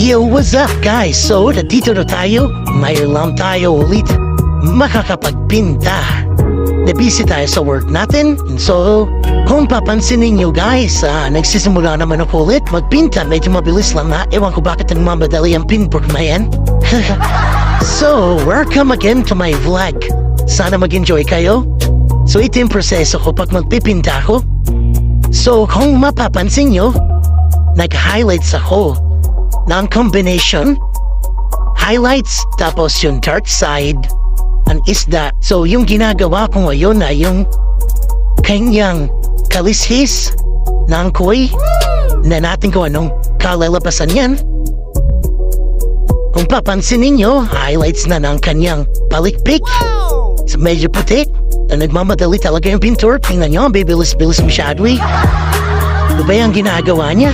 Yo, what's up guys? So, nandito na tayo. Mayroon lang tayo ulit makakapagpinta. Nabisi tayo sa work natin. So, kung papansin ninyo guys, nagsisimula naman ako ulit magpinta. Medyo mabilis lang na. Ewan ko bakit nagmamadali ang pinbook na yan. So, welcome again to my vlog. Sana mag-enjoy kayo. So, ito yung proseso ko pag magpipinta ko. So, kung mapapansin nyo, nag-highlights ako ng combination, highlights, tapos yung dark side, ang isda. So, yung ginagawa ko ngayon ay yung kanyang kalishis ng koi na natin kung anong kalalabasan yan. Kung papansin ninyo, highlights na ng kanyang palikpik. So, medyo puti. Nagmamadali talaga yung pintor. Tingnan nyo, bibilis-bilis masyado eh. Ano ba yung ginagawa niya?